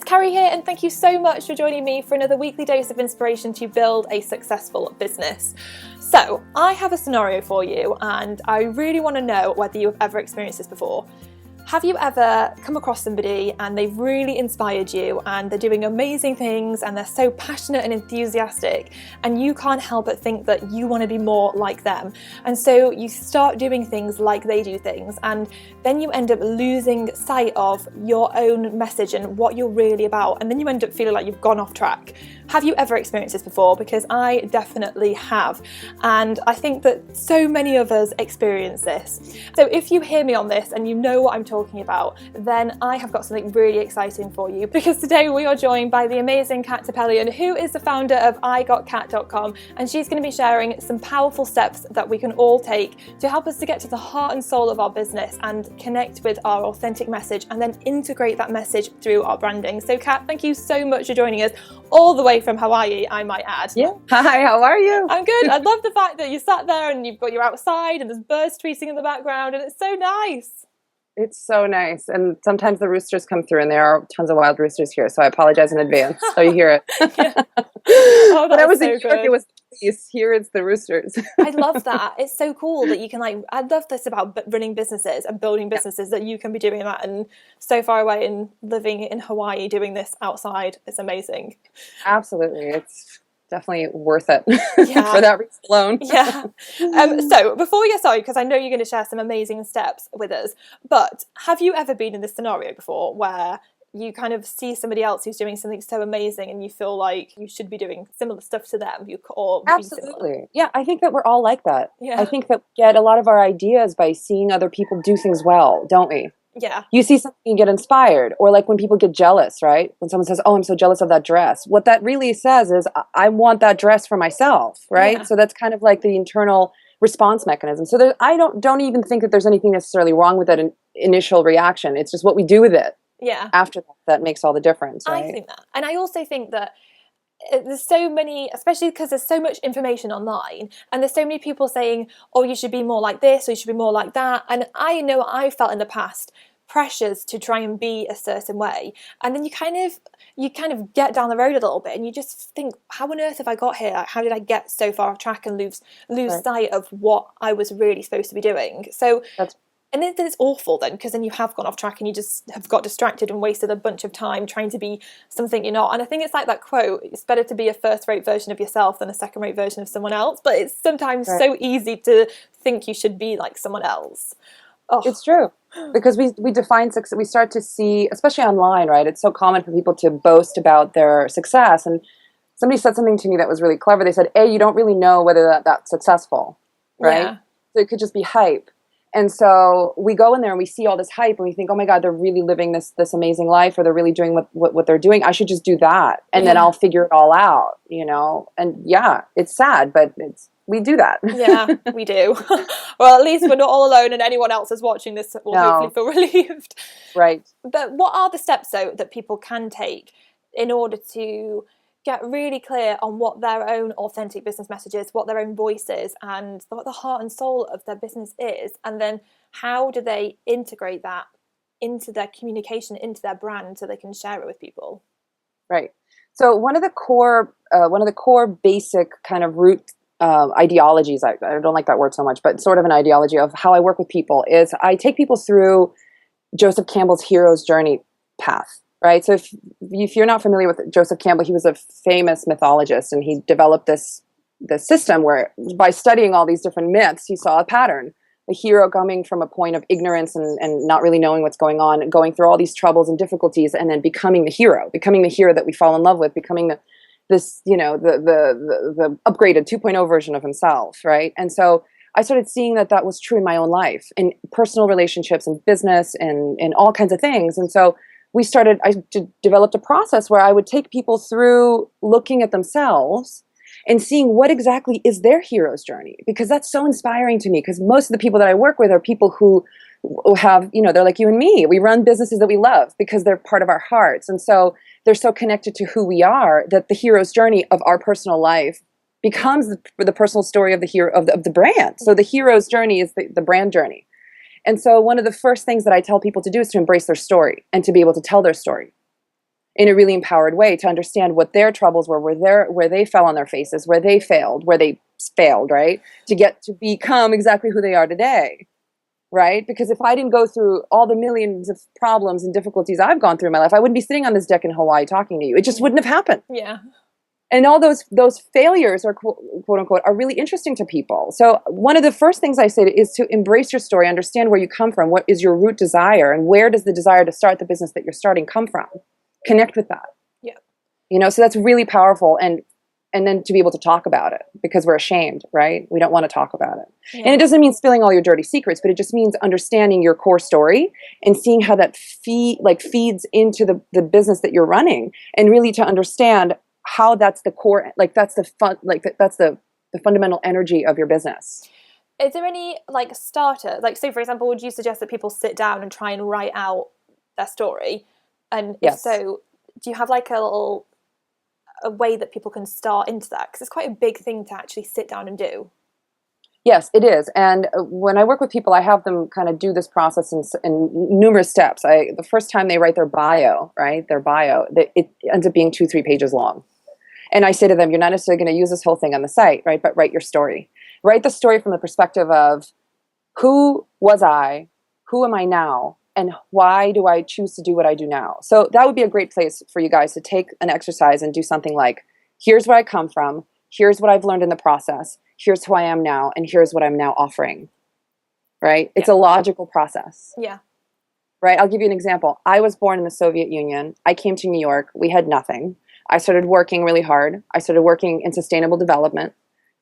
Carrie here, and thank you so much for joining me for another weekly dose of inspiration to build a successful business. So, I have a scenario for you, and I really want to know whether you've ever experienced this before. Have you ever come across somebody and they've really inspired you and they're doing amazing things and they're so passionate and enthusiastic, and you can't help but think that you want to be more like them? And so you start doing things like they do things, and then you end up losing sight of your own message and what you're really about, and then you end up feeling like you've gone off track. Have you ever experienced this before? Because I definitely have, and I think that so many of us experience this. So if you hear me on this and you know what I'm talking about, then I have got something really exciting for you, because today we are joined by the amazing Kat Topelian, who is the founder of igotkat.com, and she's going to be sharing some powerful steps that we can all take to help us to get to the heart and soul of our business and connect with our authentic message and then integrate that message through our branding. So Kat, thank you so much for joining us all the way from Hawaii, I might add. Yeah. Hi, how are you? I'm good. I love the fact that you sat there and you're outside and there's birds tweeting in the background, and it's so nice. It's so nice. And sometimes the roosters come through, and there are tons of wild roosters here, so I apologize in advance. So you hear it. Yeah. Oh, but I was so in New York, good. it was peace. Here it's the roosters. I love that. It's so cool that you can I love this about running businesses and building businesses, that you can be doing that and so far away and living in Hawaii doing this outside. It's amazing. Absolutely. It's definitely worth it Yeah. for that reason alone. Yeah. So before we get started, because I know you're going to share some amazing steps with us, but have you ever been in this scenario before where you kind of see somebody else who's doing something so amazing and you feel like you should be doing similar stuff to them? Absolutely. Yeah, I think that we're all like that. Yeah. I think that we get a lot of our ideas by seeing other people do things well, don't we? Yeah. You see something and get inspired, or like when people get jealous, right? When someone says, "Oh, I'm so jealous of that dress." What that really says is, I want that dress for myself, right? Yeah. So that's kind of like the internal response mechanism. So I don't even think that there's anything necessarily wrong with that initial reaction. It's just what we do with it. Yeah. After that makes all the difference, right? I think that. And I also think that there's so many, especially because there's so much information online, and there's so many people saying, oh, you should be more like this or you should be more like that. And I know I felt in the past pressures to try and be a certain way, and then you kind of get down the road a little bit and you just think, how on earth have I got here? Like, how did I get so far off track and lose Right. sight of what I was really supposed to be doing? So and then it's awful then, because then you have gone off track and you just have got distracted and wasted a bunch of time trying to be something you're not. And I think it's like that quote, it's better to be a first-rate version of yourself than a second-rate version of someone else. But it's sometimes so easy to think you should be like someone else. Oh. It's true. Because we define success, we start to see, especially online, right? It's so common for people to boast about their success. And somebody said something to me that was really clever. They said, A, you don't really know whether that's successful, right? Yeah. So it could just be hype. And so we go in there and we see all this hype and we think, oh my God, they're really living this amazing life, or they're really doing what they're doing. I should just do that. And then I'll figure it all out, you know? And yeah, it's sad, but we do that. Yeah, we do. Well, at least we're not all alone, and anyone else is watching this will hopefully feel relieved. Right. But what are the steps, though, that people can take in order to get really clear on what their own authentic business message is, what their own voice is, and what the heart and soul of their business is? And then how do they integrate that into their communication, into their brand, so they can share it with people? Right. So one of the core basic kind of root ideologies, I don't like that word so much, but sort of an ideology of how I work with people is I take people through Joseph Campbell's hero's journey path, right? So if you're not familiar with Joseph Campbell, he was a famous mythologist, and he developed this system where by studying all these different myths, he saw a pattern. The hero coming from a point of ignorance and not really knowing what's going on, and going through all these troubles and difficulties, and then becoming the hero that we fall in love with, becoming the upgraded 2.0 version of himself, right? And so I started seeing that was true in my own life, in personal relationships and business and all kinds of things. And so I developed a process where I would take people through looking at themselves and seeing what exactly is their hero's journey, because that's so inspiring to me, because most of the people that I work with are people who have, they're like you and me. We run businesses that we love because they're part of our hearts. And so they're so connected to who we are that the hero's journey of our personal life becomes the personal story of the hero of the brand. So the hero's journey is the brand journey. And so one of the first things that I tell people to do is to embrace their story and to be able to tell their story. in a really empowered way to understand what their troubles were, where they fell on their faces, where they failed, right? To get to become exactly who they are today, right? Because if I didn't go through all the millions of problems and difficulties I've gone through in my life, I wouldn't be sitting on this deck in Hawaii talking to you. It just wouldn't have happened. Yeah. And all those failures are quote unquote are really interesting to people. So one of the first things I say is to embrace your story, understand where you come from, what is your root desire, and where does the desire to start the business that you're starting come from? Connect with that. Yeah. So that's really powerful, and then to be able to talk about it, because we're ashamed, right? We don't want to talk about it. Yeah. And it doesn't mean spilling all your dirty secrets, but it just means understanding your core story and seeing how that feeds into the business that you're running, and really to understand how that's the core, that's the fundamental energy of your business. Is there any starter, so for example, would you suggest that people sit down and try and write out their story? And if Yes. so, do you have a way that people can start into that? Because it's quite a big thing to actually sit down and do. Yes, it is. And when I work with people, I have them kind of do this process in numerous steps. The first time they write their bio, it ends up being 2-3 pages long. And I say to them, you're not necessarily going to use this whole thing on the site, right? But write your story. Write the story from the perspective of who was I, who am I now, and why do I choose to do what I do now? So that would be a great place for you guys to take an exercise and do something like, here's where I come from, here's what I've learned in the process, here's who I am now, and here's what I'm now offering, right? It's a logical process. Yeah. Right? I'll give you an example. I was born in the Soviet Union. I came to New York. We had nothing. I started working really hard. I started working in sustainable development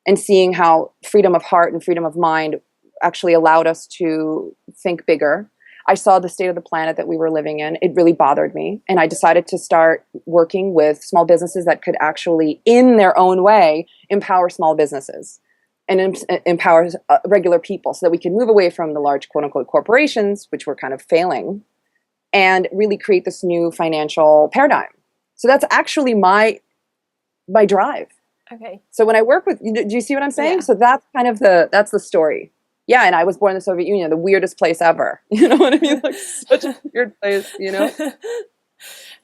and seeing how freedom of heart and freedom of mind actually allowed us to think bigger. I saw the state of the planet that we were living in. It really bothered me. And I decided to start working with small businesses that could actually, in their own way, empower small businesses and empower regular people so that we can move away from the large quote-unquote corporations, which were kind of failing, and really create this new financial paradigm. So that's actually my drive. Okay. So when I work with, do you see what I'm saying? Yeah. So that's kind of that's the story. Yeah, and I was born in the Soviet Union, the weirdest place ever. You know what I mean? Such a weird place,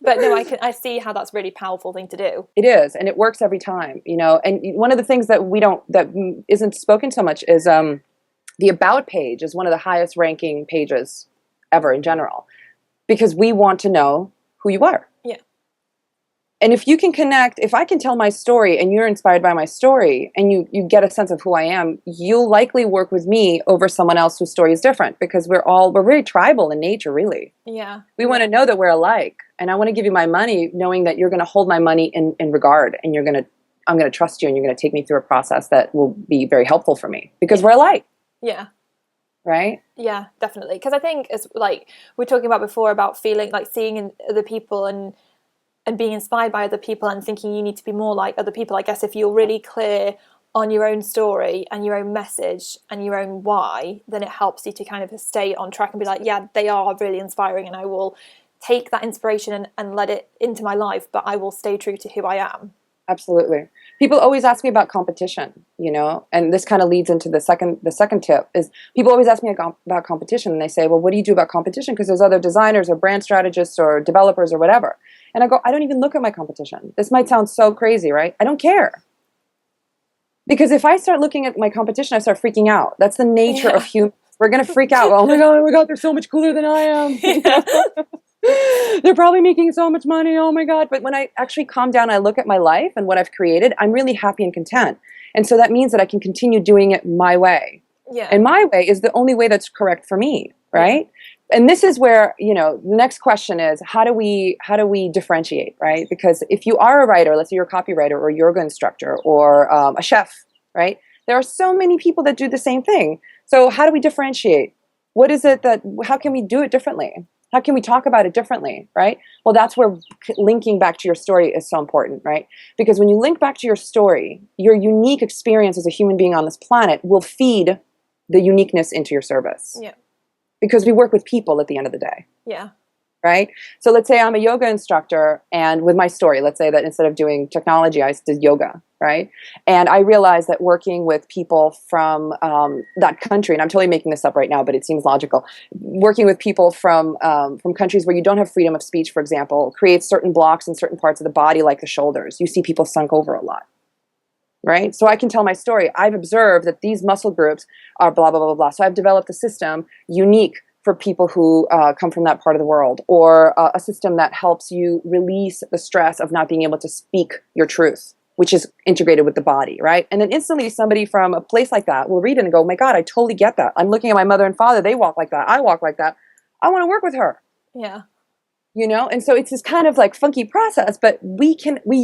But no, I see how that's a really powerful thing to do. It is, and it works every time, And one of the things that isn't spoken so much is the About page is one of the highest ranking pages ever in general, because we want to know who you are. Yeah. And if you can connect, if I can tell my story and you're inspired by my story and you get a sense of who I am, you'll likely work with me over someone else whose story is different, because we're very tribal in nature, really. Yeah. We want to know that we're alike. And I want to give you my money knowing that you're going to hold my money in regard, and I'm going to trust you, and you're going to take me through a process that will be very helpful for me, because we're alike. Yeah. Right? Yeah, definitely. Because I think it's we were talking about before about feeling seeing in other people and being inspired by other people and thinking you need to be more like other people. I guess if you're really clear on your own story and your own message and your own why, then it helps you to kind of stay on track and be like, yeah, they are really inspiring, and I will take that inspiration and let it into my life, but I will stay true to who I am. Absolutely. People always ask me about competition, and this kind of leads into the second tip is people always ask me about competition, and they say, well, what do you do about competition? Because there's other designers or brand strategists or developers or whatever. And I go, I don't even look at my competition. This might sound so crazy, right? I don't care. Because if I start looking at my competition, I start freaking out. That's the nature of humans. We're going to freak out. Oh my God, they're so much cooler than I am. They're probably making so much money. Oh my God. But when I actually calm down, I look at my life and what I've created, I'm really happy and content. And so that means that I can continue doing it my way. Yeah. And my way is the only way that's correct for me, right? And this is where, the next question is, how do we differentiate, right? Because if you are a writer, let's say you're a copywriter or a yoga instructor or a chef, right? There are so many people that do the same thing. So how do we differentiate? What is it how can we do it differently? How can we talk about it differently, right? Well, that's where linking back to your story is so important, right? Because when you link back to your story, your unique experience as a human being on this planet will feed the uniqueness into your service. Yeah. Because we work with people at the end of the day. Yeah. Right? So let's say I'm a yoga instructor, and with my story, let's say that instead of doing technology, I did yoga, right? And I realized that working with people from that country, and I'm totally making this up right now, but it seems logical, working with people from countries where you don't have freedom of speech, for example, creates certain blocks in certain parts of the body, like the shoulders. You see people sunk over a lot, right? So I can tell my story. I've observed that these muscle groups are blah, blah, blah, blah, blah. So I've developed a system unique for people who come from that part of the world, or a system that helps you release the stress of not being able to speak your truth, which is integrated with the body, right? And then instantly somebody from a place like that will read it and go, oh my God, I totally get that. I'm looking at my mother and father. They walk like that. I walk like that. I want to work with her. Yeah. You know, and so it's this kind of like funky process, but we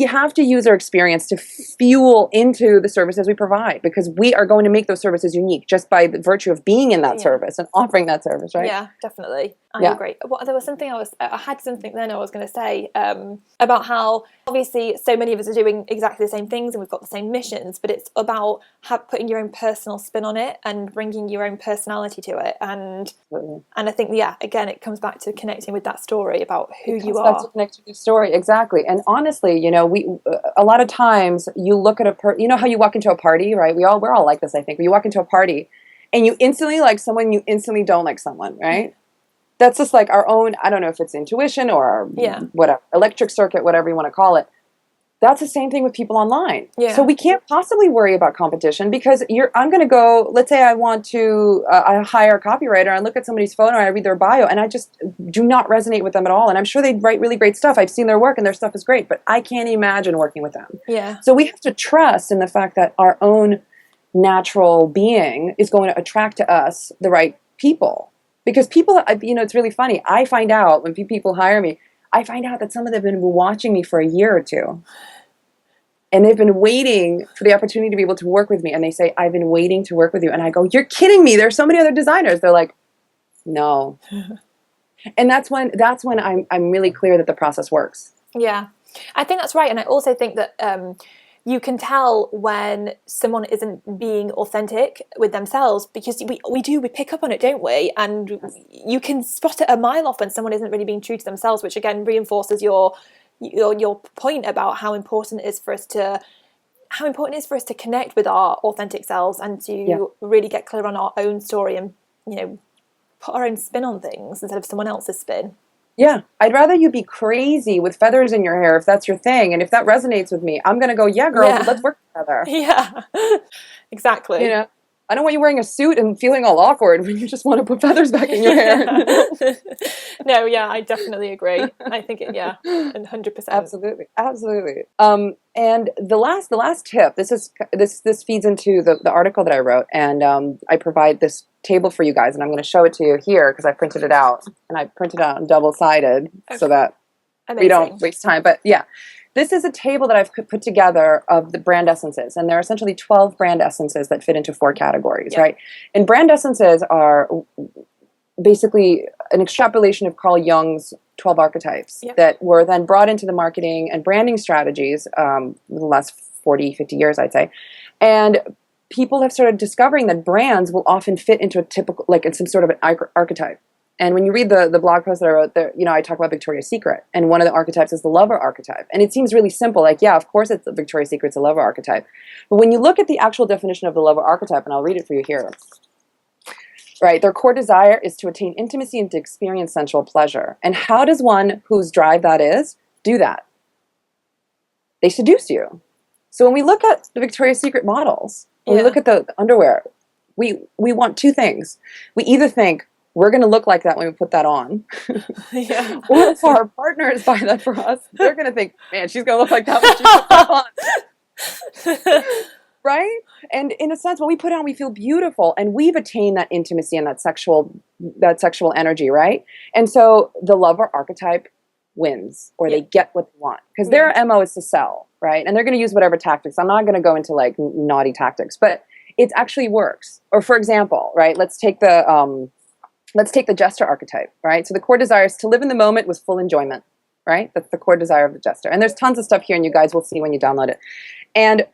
have to use our experience to fuel into the services we provide, because we are going to make those services unique just by the virtue of being in that service and offering that service, right? Yeah, definitely. I agree. Well, there was something I had something then I was going to say about how obviously so many of us are doing exactly the same things and we've got the same missions, but it's about putting your own personal spin on it and bringing your own personality to it. And I think, again, it comes back to connecting with that story about who you are. Back to connect with your story, exactly. And honestly, you know, a lot of times you look at you know how you walk into a party, right? We're all like this, I think. You walk into a party and you instantly like someone, you instantly don't like someone, right? That's just like our own, I don't know if it's intuition or whatever, electric circuit, whatever you want to call it. That's the same thing with people online. Yeah. So we can't possibly worry about competition, because I'm going to go, let's say I want to I hire a copywriter and look at somebody's photo and I read their bio and I just do not resonate with them at all. And I'm sure they write really great stuff. I've seen their work and their stuff is great, but I can't imagine working with them. Yeah. So we have to trust in the fact that our own natural being is going to attract to us the right people. Because people, you know, it's really funny. I find out when people hire me, I find out that some of them have been watching me for a year or two. And they've been waiting for the opportunity to be able to work with me. And they say, I've been waiting to work with you. And I go, you're kidding me. There's so many other designers. They're like, no. And that's when I'm really clear that the process works. Yeah, I think that's right. And I also think that you can tell when someone isn't being authentic with themselves, because we pick up on it, don't we? And you can spot it a mile off when someone isn't really being true to themselves, which again reinforces your point about how important it is for us to connect with our authentic selves and to really get clear on our own story and, you know, put our own spin on things instead of someone else's spin. Yeah, I'd rather you be crazy with feathers in your hair if that's your thing. And if that resonates with me, I'm going to go, yeah, girl, let's work together. Yeah, exactly. You know, I don't want you wearing a suit and feeling all awkward when you just want to put feathers back in your hair. No, I definitely agree. I think 100%. Absolutely. And the last tip, this feeds into the article that I wrote, and I provide this table for you guys, and I'm going to show it to you here because I printed it out, and I printed it out double-sided so that we don't waste time. But yeah, this is a table that I've put together of the brand essences, and there are essentially 12 brand essences that fit into 4 categories, right? And brand essences are basically an extrapolation of Carl Jung's 12 archetypes that were then brought into the marketing and branding strategies in the last 40, 50 years, I'd say. And people have started discovering that brands will often fit into a typical, like in some sort of an archetype. And when you read the blog post that I wrote there, you know, I talk about Victoria's Secret, and one of the archetypes is the lover archetype. And it seems really simple, like, yeah, of course it's Victoria's Secret's a lover archetype. But when you look at the actual definition of the lover archetype, and I'll read it for you here, right, their core desire is to attain intimacy and to experience sensual pleasure. And how does one whose drive that is do that? They seduce you. So when we look at the Victoria's Secret models, when we look at the underwear, we want 2 things. We either think, we're going to look like that when we put that on. Or if our partners buy that for us, they're going to think, man, she's going to look like that when she puts that on. Right? And in a sense, when we put it on, we feel beautiful, and we've attained that intimacy and that sexual energy, right? And so the lover archetype wins, or they get what they want, because their MO is to sell, right? And they're going to use whatever tactics. I'm not going to go into like naughty tactics, but it actually works. Or for example, right? Let's take the jester archetype, right? So the core desire is to live in the moment with full enjoyment, right? That's the core desire of the jester. And there's tons of stuff here, and you guys will see when you download it. And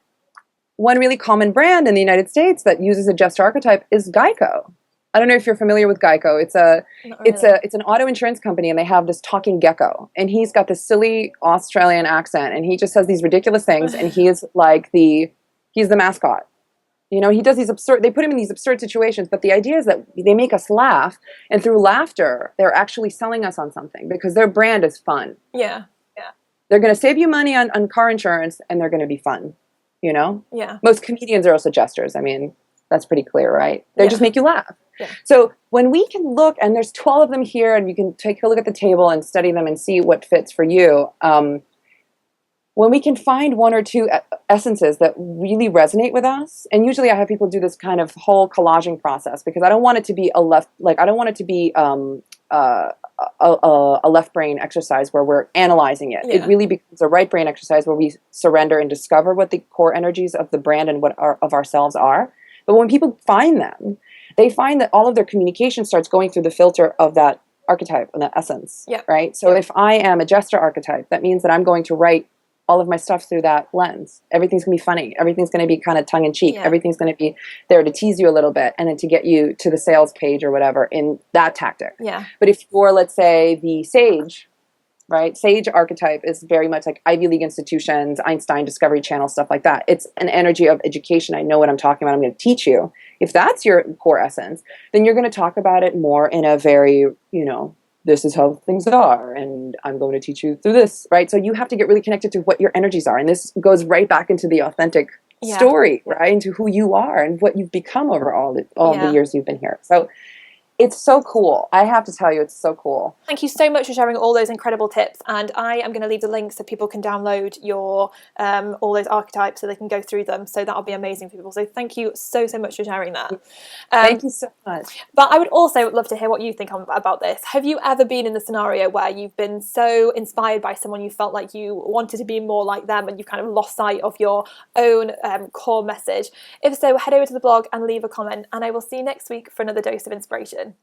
one really common brand in the United States that uses a jester archetype is Geico. I don't know if you're familiar with Geico. Not really. It's an auto insurance company, and they have this talking gecko, and he's got this silly Australian accent, and he just says these ridiculous things, and he's like he's the mascot. You know, he does these absurd, they put him in these absurd situations, but the idea is that they make us laugh, and through laughter, they're actually selling us on something because their brand is fun. Yeah. Yeah. They're going to save you money on car insurance, and they're going to be fun, you know? Yeah. Most comedians are also jesters. I mean, that's pretty clear, right? They Yeah. just make you laugh. Yeah. So when we can look, and there's 12 of them here, and you can take a look at the table and study them and see what fits for you. When we can find one or two essences that really resonate with us, and usually I have people do this kind of whole collaging process because I don't want it to be I don't want it to be a left brain exercise where we're analyzing it. Yeah. It really becomes a right brain exercise where we surrender and discover what the core energies of the brand and of ourselves are. But when people find them, they find that all of their communication starts going through the filter of that archetype and that essence, Yeah. right? So if I am a jester archetype, that means that I'm going to write all of my stuff through that lens. Everything's going to be funny. Everything's going to be kind of tongue-in-cheek. Yeah. Everything's going to be there to tease you a little bit and then to get you to the sales page or whatever in that tactic. Yeah. But if you're, let's say, the sage, right? Sage archetype is very much like Ivy League institutions, Einstein, Discovery Channel, stuff like that. It's an energy of education. I know what I'm talking about. I'm going to teach you. If that's your core essence, then you're going to talk about it more in a very, this is how things are, and I'm going to teach you through this, right? So you have to get really connected to what your energies are. And this goes right back into the authentic story, right? Into who you are and what you've become over all the years you've been here. So it's so cool. I have to tell you, it's so cool. Thank you so much for sharing all those incredible tips. And I am going to leave the links so people can download your all those archetypes so they can go through them. So that'll be amazing for people. So thank you so much for sharing that. Thank you so much. But I would also love to hear what you think about this. Have you ever been in the scenario where you've been so inspired by someone you felt like you wanted to be more like them and you kind of lost sight of your own core message? If so, head over to the blog and leave a comment. And I will see you next week for another dose of inspiration.